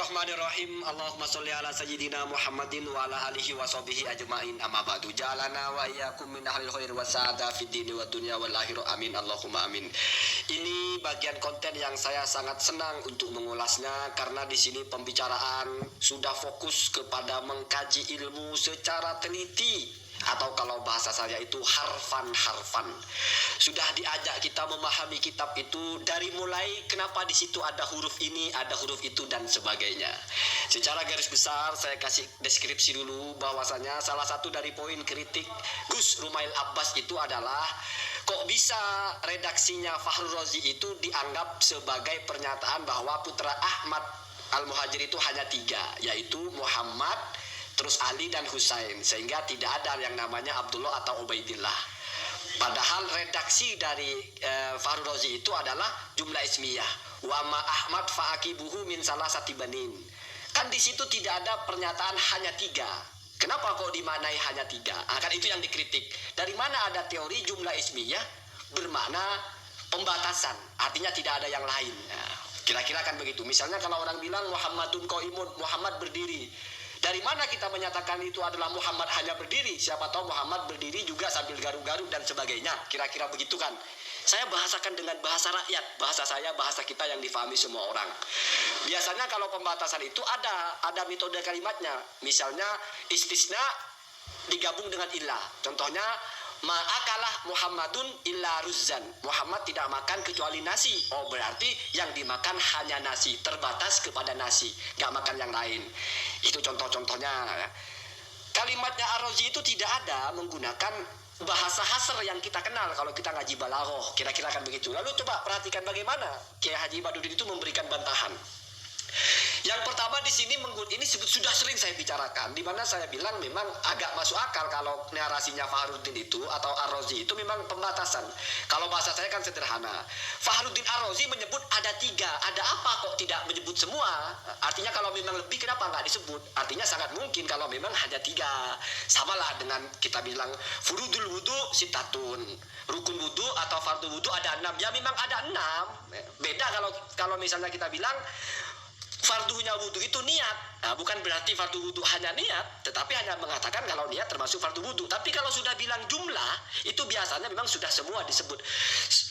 Bismillahirrahmanirrahim. Allahumma sholli ala sayyidina Muhammadin wa ala alihi wa sahbihi ajma'in. Amma ba'du. Jalana wa iyyakum min ahlil khair wa sa'ada fid dini wa dunya wal akhirah. Amin. Allahumma amin. Ini bagian konten yang saya sangat senang untuk mengulasnya karena di sini pembicaraan sudah fokus kepada mengkaji ilmu secara teliti. Atau kalau bahasa saya itu harfan. Sudah diajak kita memahami kitab itu dari mulai kenapa di situ ada huruf ini, ada huruf itu dan sebagainya. Secara garis besar saya kasih deskripsi dulu bahwasanya salah satu dari poin kritik Gus Rumail Abbas itu adalah kok bisa redaksinya Fakhrul Razi itu dianggap sebagai pernyataan bahwa putra Ahmad Al-Muhajir itu hanya 3, yaitu Muhammad, terus Ali dan Husain, sehingga tidak ada yang namanya Abdullah atau Ubaidillah. Padahal redaksi dari Fakhrul Razi itu adalah jumlah ismiyah. Wa ma Ahmad fa'akibuhu min salasati banin. Kan di situ tidak ada pernyataan hanya 3. Kenapa kok dimaknai hanya 3? Kan itu yang dikritik. Dari mana ada teori jumlah ismiyah bermakna pembatasan, artinya tidak ada yang lain. Kira-kira kan begitu. Misalnya kalau orang bilang Muhammadun qaimun, Muhammad berdiri. Dari mana kita menyatakan itu adalah Muhammad hanya berdiri? Siapa tahu Muhammad berdiri juga sambil garuk-garuk dan sebagainya. Kira-kira begitu kan? Saya bahasakan dengan bahasa rakyat, bahasa saya, bahasa kita yang difahami semua orang. Biasanya kalau pembatasan itu ada metode kalimatnya. Misalnya istisna digabung dengan illah. Contohnya ma'akalah Muhammadun illa ruzzan. Muhammad tidak makan kecuali nasi. Oh, berarti yang dimakan hanya nasi, terbatas kepada nasi, gak makan yang lain. Itu contoh-contohnya. Kalimatnya Ar-Razi itu tidak ada menggunakan bahasa hasr yang kita kenal kalau kita ngaji balaghah. Kira-kira kan begitu. Lalu coba perhatikan bagaimana Kiai Haji Badudin itu memberikan bantahan. Yang pertama di sini ini sudah sering saya bicarakan, di mana saya bilang memang agak masuk akal kalau narasinya Fakhruddin itu atau Ar-Razi itu memang pembatasan. Kalau bahasa saya kan sederhana. Fakhruddin Ar-Razi menyebut ada 3. Ada apa kok tidak menyebut semua? Artinya kalau memang lebih kenapa nggak disebut? Artinya sangat mungkin kalau memang hanya 3. Samalah dengan kita bilang furudul wudu sitatun. Rukun wudu atau fardu wudu ada 6. Ya memang ada 6. Beda kalau misalnya kita bilang fardunya wudu itu niat. Nah, bukan berarti fardu wudu hanya niat, tetapi hanya mengatakan kalau niat termasuk fardu wudu. Tapi kalau sudah bilang jumlah, itu biasanya memang sudah semua disebut.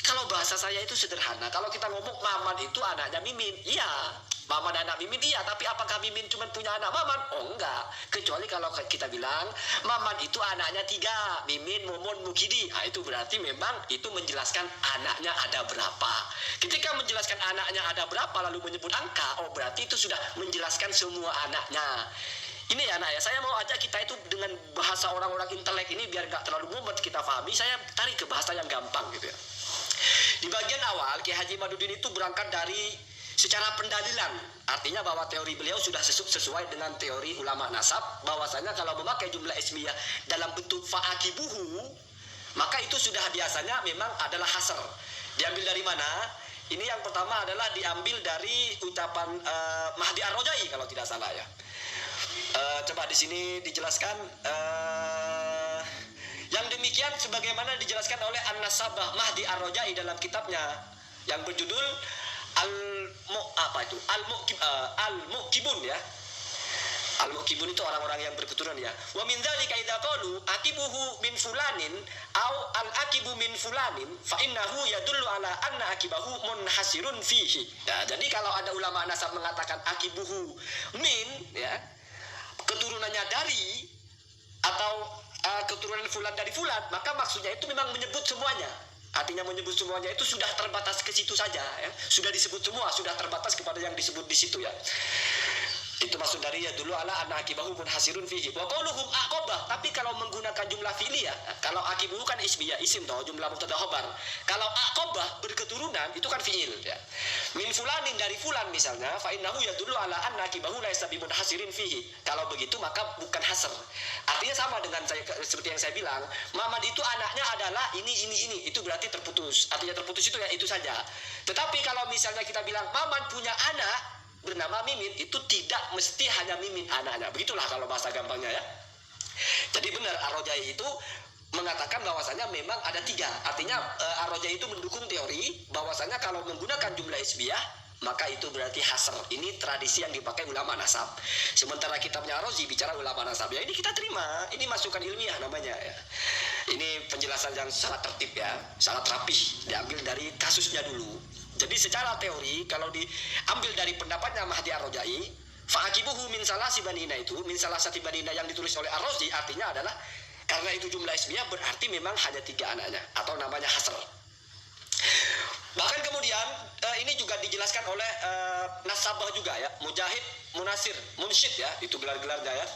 Kalau bahasa saya itu sederhana. Kalau kita ngomong Maman itu anaknya Mimin, iya. Maman anak Mimin, iya. Tapi apakah Mimin cuma punya anak Maman? Oh, enggak. Kecuali kalau kita bilang Maman itu anaknya 3, Mimin, Mumun, Mukidi. Nah, itu berarti memang itu menjelaskan anaknya ada berapa. Ketika menjelaskan anaknya ada berapa lalu menyebut angka, oh berarti itu sudah menjelaskan semua anaknya. Ini ya anak ya, saya mau ajak kita itu dengan bahasa orang-orang intelek ini biar gak terlalu mumet kita pahami, saya tarik ke bahasa yang gampang gitu ya. Di bagian awal Kiai Haji Badudin itu berangkat dari secara pendalilan, artinya bahwa teori beliau sudah sesuai dengan teori ulama nasab, bahwasanya kalau memakai jumlah ismiyah dalam bentuk fa'akibuhu, maka itu sudah biasanya memang adalah hasr. Diambil dari mana? Ini yang pertama adalah diambil dari ucapan Mahdi Ar-Rojai kalau tidak salah ya. Coba di sini dijelaskan yang demikian sebagaimana dijelaskan oleh An-Nasabah Mahdi Ar-Rojai dalam kitabnya yang berjudul Al-Mu'kibun ya. Al-Mu'kibun itu orang-orang yang berketurunan ya. Wa min dzalika idza qalu akibuhu min fulanin au al-akibu min fulanin fa innahu yadullu ala anna akibahu munhasirun fihi. Ya, jadi kalau ada ulama nasab mengatakan akibuhu min ya, keturunannya dari atau keturunan fulan dari fulan, maka maksudnya itu memang menyebut semuanya. Artinya menyebut semuanya itu sudah terbatas ke situ saja ya. Sudah disebut semua, sudah terbatas kepada yang disebut di situ ya. Itu maksud dari ya dulu ala anna akibahu munhasirun fihi. Wa qauluhum aqabah, tapi kalau menggunakan jumlah fi'liyah, kalau akibuhu kan ismiyah, isim toh, jumlah mubtada khabar. Kalau aqabah berketurunan itu kan fi'il ya. Min fulanin dari fulan misalnya, fa innahu yadullu ala anna akibahu laisa bimunhasirin fihi. Kalau begitu maka bukan hasr. Artinya sama dengan saya seperti yang saya bilang, Muhammad itu anaknya adalah ini. Itu berarti terputus. Artinya terputus itu ya itu saja. Tetapi kalau misalnya kita bilang Muhammad punya anak bernama Mimin, itu tidak mesti hanya Mimin anaknya. Begitulah kalau bahasa gampangnya ya. Jadi benar Ar-Rojai itu mengatakan bahwasanya memang ada 3. Artinya Ar-Rojai itu mendukung teori bahwasanya kalau menggunakan jumlah ismiyah maka itu berarti hasr. Ini tradisi yang dipakai ulama nasab. Sementara kitabnya Ar-Razi bicara ulama nasab. Ya ini kita terima, ini masukan ilmiah namanya ya. Ini penjelasan yang sangat tertib ya, sangat rapih, diambil dari kasusnya dulu. Jadi secara teori kalau diambil dari pendapatnya Mahdi Ar-Rojai, fa'akibuhu min salasi banina itu, min salasati banina yang ditulis oleh Ar-Razi artinya adalah karena itu jumlah ismiyah berarti memang hanya 3 anaknya atau namanya hasr. Bahkan kemudian ini juga dijelaskan oleh nasabah juga ya, Mujahid, Munasir, Munsyid ya, itu gelar-gelarnya ya.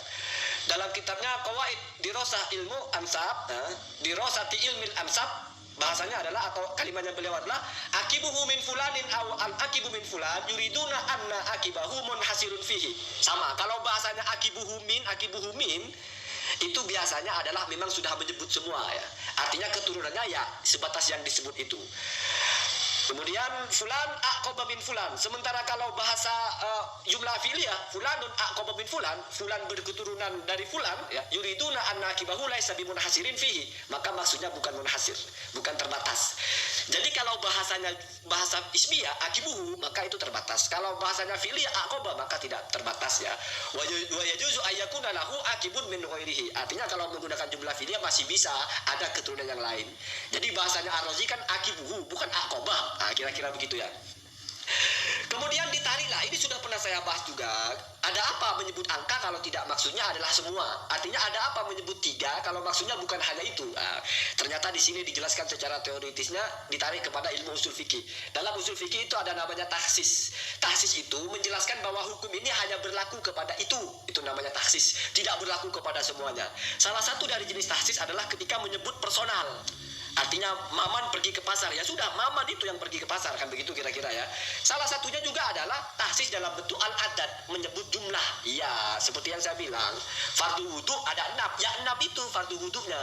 Dalam kitabnya Qawaid Dirosah Ilmu Ansab, Dirosati Ilmil Ansab, bahasanya adalah atau kalimatnya beliau adalah akibuhu min fulanin aw al akibu min fulan yuriduna anna akibahu munhasirun fihi. Sama, kalau bahasanya akibuhu min itu biasanya adalah memang sudah menyebut semua ya. Artinya keturunannya ya sebatas yang disebut itu. Kemudian fulan aqaba min fulan. Sementara kalau bahasa jumlah fi'liyah fulanun aqaba min fulan, fulan berketurunan dari fulan ya, yuriduna anna akibahu laisa bimunhasirin fihi. Maka maksudnya bukan munhasir, bukan terbatas. Jadi kalau bahasanya bahasa ismiyah akibuhu maka itu terbatas. Kalau bahasanya fi'liyah aqaba maka tidak terbatas ya. Wa yajuzu ayyakuna lahu akibun min ghairihi. Artinya kalau menggunakan jumlah fi'liyah masih bisa ada keturunan yang lain. Jadi bahasanya Ar-Razi kan akibuhu bukan aqaba. Nah, kira-kira begitu ya. Kemudian ditariklah, ini sudah pernah saya bahas juga. Ada apa menyebut angka kalau tidak maksudnya adalah semua? Artinya ada apa menyebut 3 kalau maksudnya bukan hanya itu? Nah, ternyata di sini dijelaskan secara teoritisnya ditarik kepada ilmu usul fikih. Dalam usul fikih itu ada namanya taksis. Taksis itu menjelaskan bahwa hukum ini hanya berlaku kepada itu. Itu namanya taksis. Tidak berlaku kepada semuanya. Salah satu dari jenis taksis adalah ketika menyebut personal. Artinya Maman pergi ke pasar, ya sudah Maman itu yang pergi ke pasar, kan begitu kira-kira ya. Salah satunya juga adalah tahsis dalam bentuk al-adad, menyebut jumlah. Iya, seperti yang saya bilang, fardu wudu ada 6, ya 6 itu fardu wudunya.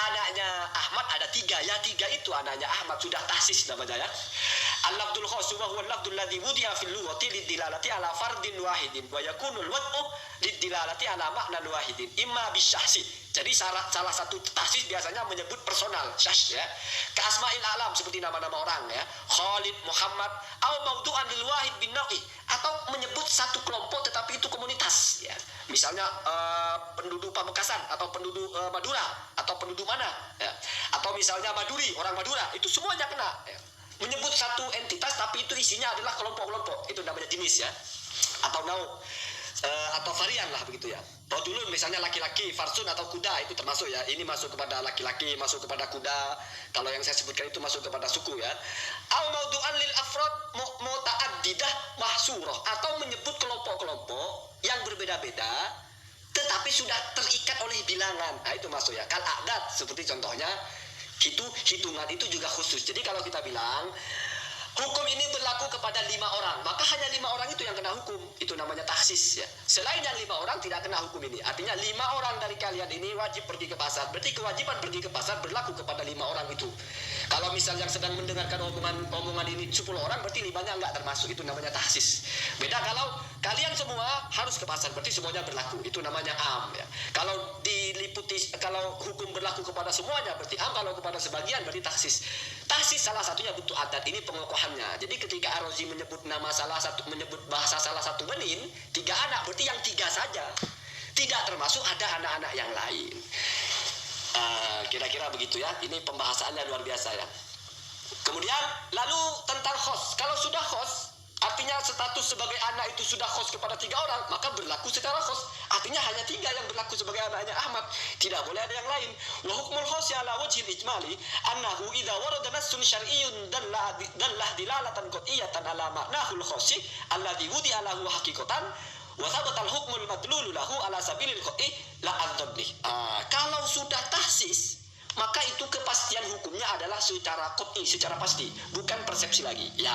Anaknya Ahmad ada 3, ya 3 itu anaknya Ahmad, sudah tahsis namanya ya. Al-lafdul khasu wa huwa al-lafdul ladzi wudi'a fil lughati lidilalati ala fardin wahidin wa yakunul wad'u lidilalati ala ma'nan wahidin imma bisyahsi. Jadi salah satu tahsis biasanya menyebut personal, syahs ya. Kasma'il alam seperti nama-nama orang ya. Khalid, Muhammad, au mawdu'an lil wahid bin nawi, atau menyebut satu kelompok tetapi itu komunitas ya. Misalnya penduduk Pamekasan atau penduduk Madura atau penduduk mana ya. Atau misalnya Maduri, orang Madura, itu semuanya kena ya. Menyebut satu entitas tapi itu isinya adalah kelompok-kelompok, itu namanya jenis ya, atau nau atau varian lah begitu ya. Rajulun misalnya laki-laki, farsun atau kuda itu termasuk ya. Ini masuk kepada laki-laki, masuk kepada kuda. Kalau yang saya sebutkan itu masuk kepada suku ya. Au maudu'an lil afrad muta'addidah mahsurah, atau menyebut kelompok-kelompok yang berbeda-beda tetapi sudah terikat oleh bilangan. Nah itu masuk ya. Kal adat seperti contohnya itu hitungan itu juga khusus. Jadi kalau kita bilang hukum ini berlaku kepada 5 orang, maka hanya 5 orang itu yang kena hukum. Itu namanya taksis ya. Selain dari 5 orang tidak kena hukum ini. Artinya 5 orang dari kalian ini wajib pergi ke pasar. Berarti kewajiban pergi ke pasar berlaku kepada 5 orang itu. Kalau misalnya yang sedang mendengarkan omongan ini 10 orang, berarti 5-nya enggak termasuk. Itu namanya taksis. Beda kalau kalian semua harus ke pasar, berarti semuanya berlaku. Itu namanya am ya. Kalau diliputi, kalau hukum berlaku kepada semuanya berarti am, kalau kepada sebagian berarti taksis. Taksis salah satunya bentuk adat, ini pengokohannya. Jadi ketika Ar-Razi menyebut nama salah satu, menyebut bahasa salah satu benin 3 anak, berarti yang 3 saja, tidak termasuk ada anak-anak yang lain. Kira-kira begitu ya. Ini pembahasannya luar biasa ya. Kemudian lalu tentang khos, kalau sudah khos artinya status sebagai anak itu sudah khos kepada 3 orang, maka berlaku secara khos. Artinya hanya 3 yang berlaku sebagai anaknya Ahmad, tidak boleh ada yang lain. Wa hukmul khossi ala wajhil ijmali annahu idza warada nassun syar'iyyun dallah dilalatan qat'iyatan ala ma'nahul khossi alladhi wudi'a lahu haqiqatan wa thabatal hukmul madlulu lahu ala sabilil qat'i la adzabni. Kalau sudah tahsis, maka itu kepastian hukumnya adalah secara qat'i, secara pasti, bukan persepsi lagi. Ya.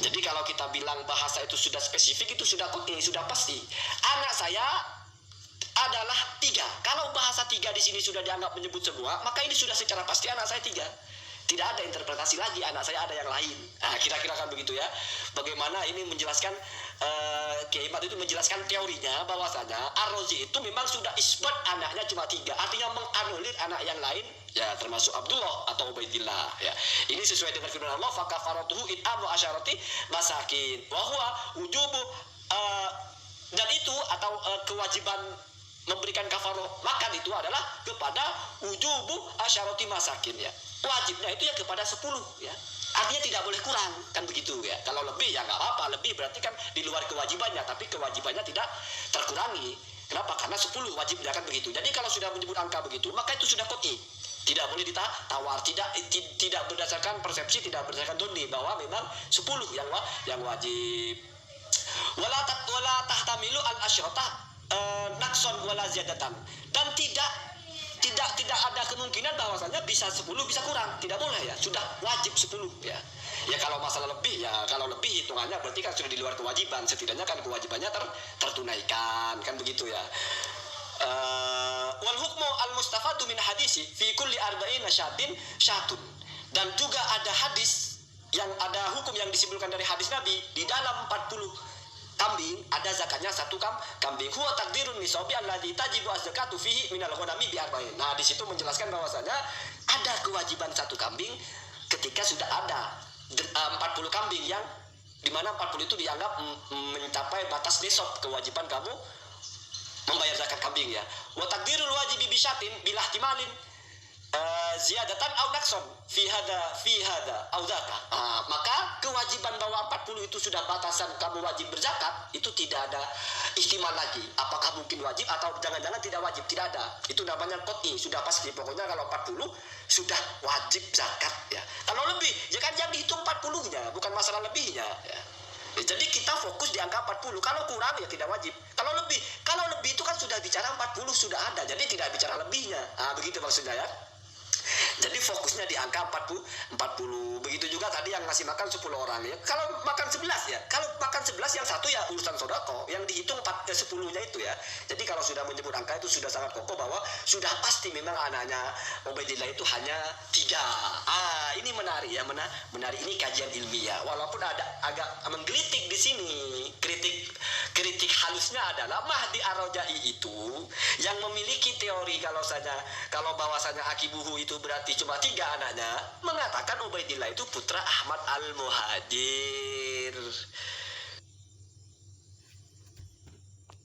Jadi kalau kita bilang bahasa itu sudah spesifik, itu sudah qat'i, sudah pasti. Anak saya adalah 3. Kalau bahasa 3 di sini sudah dianggap menyebut semua, maka ini sudah secara pasti anak saya 3. Tidak ada interpretasi lagi, anak saya ada yang lain. Nah, kira-kira kan begitu ya. Bagaimana ini menjelaskan Kiai Mat itu menjelaskan teorinya bahwasanya Ar-Razi itu memang sudah isbat anaknya cuma 3, artinya menganulir anak yang lain ya, termasuk Abdullah atau Ubaidillah ya. Ini sesuai dengan firman Allah, fa kafaratuhu it'amu asyarati masakin wa huwa wujubu, dan itu atau kewajiban memberikan kafaroh makan itu adalah kepada wujubu asyarati masakin ya. Wajibnya itu ya kepada 10 ya. Artinya tidak boleh kurang, kan begitu ya. Kalau lebih ya nggak apa-apa, lebih berarti kan di luar kewajibannya, tapi kewajibannya tidak terkurangi. Kenapa? Karena 10 wajibnya, kan begitu. Jadi kalau sudah menyebut angka begitu, maka itu sudah qot'i. Tidak boleh ditawar, tidak berdasarkan persepsi, tidak berdasarkan doni, bahwa memang 10 yang wajib. Wala tahtamilu al asyrata nakson wala ziyadatan. Dan tidak ada kemungkinan bahwasanya bisa 10 bisa kurang, tidak boleh ya, sudah wajib 10 ya. Ya kalau masalah lebih ya, kalau lebih hitungannya berarti kan sudah di luar kewajiban, setidaknya kan kewajibannya tertunaikan, kan begitu ya. Wal hukmu al mustafadu min hadisi fi kulli arba'ina syatin syatun. Dan juga ada hadis yang ada hukum yang disimpulkan dari hadis Nabi, di dalam 40 kambing ada zakatnya 1 kambing. Huwa takdirun nisabi alladzi tajibu az-zakatu fihi minal ghanami bi arba'in. Nah, di situ menjelaskan bahwasanya ada kewajiban 1 kambing ketika sudah ada 40 kambing, yang dimana 40 itu dianggap mencapai batas nisab kewajiban kamu membayar zakat kambing ya. Wa takdirul wajibi bi syatin bila ihtimalin ziyadatan au nakson fi hada au zaka. Maka kewajiban bahwa 40 itu sudah batasan kamu wajib berzakat, itu tidak ada ihtimal lagi, apakah mungkin wajib atau jangan-jangan tidak wajib, tidak ada. Itu namanya qot'i, sudah pasti. Pokoknya kalau 40 sudah wajib zakat ya. Kalau lebih ya kan yang dihitung 40-nya, bukan masalah lebihnya ya. Jadi kita fokus di angka 40. Kalau kurang ya tidak wajib. Kalau lebih itu kan sudah bicara 40 sudah ada, jadi tidak bicara lebihnya. Begitu maksudnya ya. Jadi fokusnya di angka 40. Begitu juga tadi yang ngasih makan 10 orang ya. Kalau makan 11 ya. Kalau makan 11 yang satu ya urusan sodako, yang dihitung 10-nya itu ya. Jadi kalau sudah menyebut angka itu sudah sangat kokoh bahwa sudah pasti memang anaknya Ubaidillah itu hanya 3. Ini menarik ya, menarik, ini kajian ilmiah. Walaupun ada agak menggelitik di sini. Kritik halusnya adalah Mahdi Ar-Raja'i itu yang memiliki teori kalau bahwasanya akibuhu itu berarti cuma 3 anaknya, mengatakan Ubaidillah itu putra Ahmad Al-Muhajir.